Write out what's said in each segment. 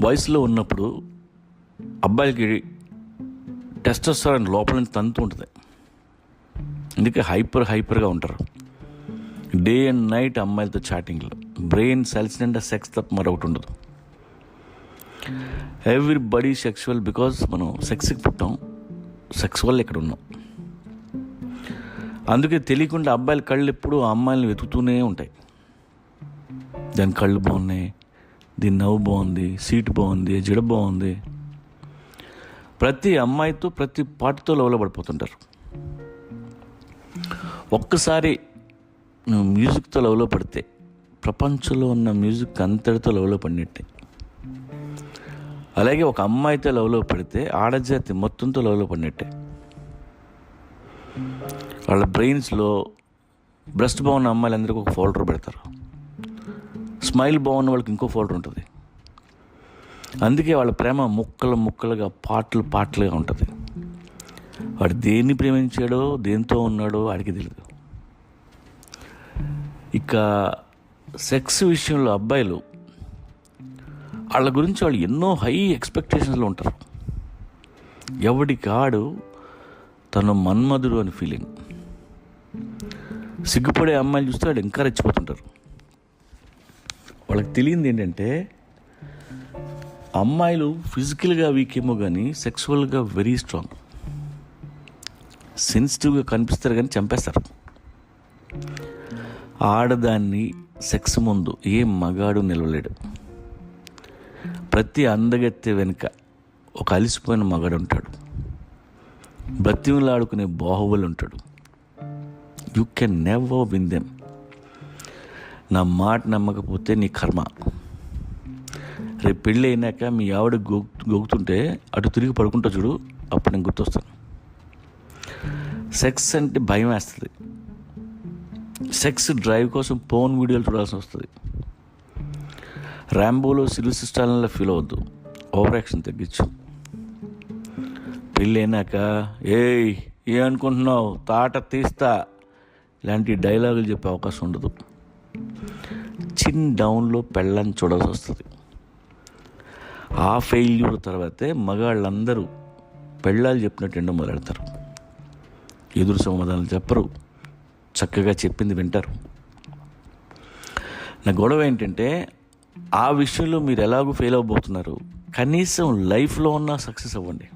వయసులో ఉన్నప్పుడు అబ్బాయిలకి టెస్టోస్టెరాన్ లోపల నుంచి తంతు ఉంటుంది. అందుకే హైపర్గా ఉంటారు. డే అండ్ నైట్ అమ్మాయిలతో చాటింగ్లో బ్రెయిన్ సెల్స్ నిండా సెక్స్ తప్ప మరొకటి ఉండదు. ఎవ్రీబడీ సెక్సువల్, బికాజ్ మనం సెక్స్కి పుట్టాం, సెక్స్ వల్ల ఇక్కడ ఉన్నాం. అందుకే తెలియకుండా అబ్బాయిల కళ్ళు ఎప్పుడు ఆ అమ్మాయిలను వెతుకుతూనే ఉంటాయి. దాని కళ్ళు బాగున్నాయి, దీని నవ్వు బాగుంది, సీట్ బాగుంది, జడ బాగుంది. ప్రతి అమ్మాయితో ప్రతి పాటతో లవ్లో పడిపోతుంటారు. ఒక్కసారి నువ్వు మ్యూజిక్తో లవ్లో పడితే ప్రపంచంలో ఉన్న మ్యూజిక్ అంతటితో లవ్లో పడినట్టే. అలాగే ఒక అమ్మాయితో లవ్లో పడితే ఆడజాతి మొత్తంతో లవ్లో పడినట్టే. వాళ్ళ బ్రెయిన్స్లో బ్రెస్ట్ బాగున్న అమ్మాయిలందరికీ ఒక ఫోల్డర్ పెడతారు, స్మైల్ బాగున్న వాళ్ళకి ఇంకో ఫోల్డర్ ఉంటుంది. అందుకే వాళ్ళ ప్రేమ ముక్కలుగా పాటలుగా ఉంటుంది. వాడు దేన్ని ప్రేమించాడో దేంతో ఉన్నాడో వాడికి తెలియదు. ఇక సెక్స్ విషయంలో అబ్బాయిలు వాళ్ళ గురించి వాళ్ళు ఎన్నో హై ఎక్స్పెక్టేషన్స్లో ఉంటారు. ఎవడికాడు తను మన్మధుడు అని ఫీలింగ్. సిగ్గుపడే అమ్మాయిలు చూస్తే వాళ్ళు ఇంకా రెచ్చిపోతుంటారు. వాళ్ళకి తెలియంది ఏంటంటే అమ్మాయిలు ఫిజికల్గా వీక్ ఏమో కానీ సెక్సువల్గా వెరీ స్ట్రాంగ్. సెన్సిటివ్గా కనిపిస్తారు కానీ చంపేస్తారు. ఆడదాన్ని సెక్స్ ముందు ఏ మగాడు నిలవలేడు. ప్రతి అందగత్తె వెనుక ఒక అలిసిపోయిన మగాడు ఉంటాడు, బ్రతిమలాడుకునే బాహుబలి ఉంటాడు. You can never win them. నా మాట నమ్మకపోతే నీ కర్మ. రేపు పెళ్ళి అయినాక మీ ఆవిడ గోగుతుంటే అటు తిరిగి పడుకుంటా చూడు, అప్పుడు నేను గుర్తొస్తాను. సెక్స్ అంటే భయం వేస్తుంది. సెక్స్ డ్రైవ్ కోసం ఫోన్ వీడియోలు చూడాల్సి వస్తుంది. ర్యాంబోలో సిల్వర్ స్టార్లా ఫీల్ అవ్వద్దు, ఓవర్ యాక్షన్ తగ్గించు. పెళ్ళి అయినాక ఏ అనుకుంటున్నావు, తాట తీస్తా ఇలాంటి డైలాగులు చెప్పే అవకాశం ఉండదు. చిన్ డౌన్లో పెళ్ళని చూడాల్సి వస్తుంది. ఆ ఫెయిల్యూర్ తర్వాతే మగాళ్ళందరూ పెళ్ళాలు చెప్పినట్టు ఎండో మొదలెడతారు. ఎదురు సమాధానాలు చెప్పరు, చక్కగా చెప్పింది వింటారు. నా గొడవ ఏంటంటే ఆ విషయంలో మీరు ఎలాగో ఫెయిల్ అవ్వబోతున్నారు. కనీసం లైఫ్లో ఉన్న సక్సెస్ అవ్వండి.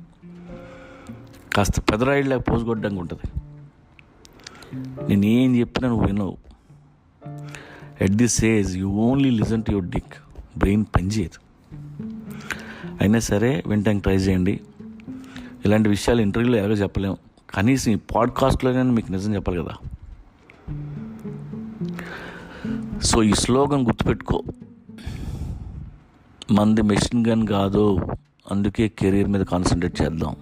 కాస్త పెదరాయిడ్లాగా పోసుకొట్టడానికి ఉంటుంది. నేను ఏం చెప్పినా నువ్వు వినవు. At this age you only listen to your dick. Brain పనిచేయదు. అయినా సరే వినటానికి ట్రై చేయండి. ఇలాంటి విషయాలు ఇంటర్వ్యూలో ఎలాగో చెప్పలేము, కనీసం ఈ పాడ్కాస్ట్లోనే మీకు నిజం చెప్పాలి కదా. సో ఈ స్లోగన్ గుర్తుపెట్టుకో, మంది మెషిన్ గన్ కాదు, అందుకే కెరీర్ మీద కాన్సన్ట్రేట్ చేద్దాం.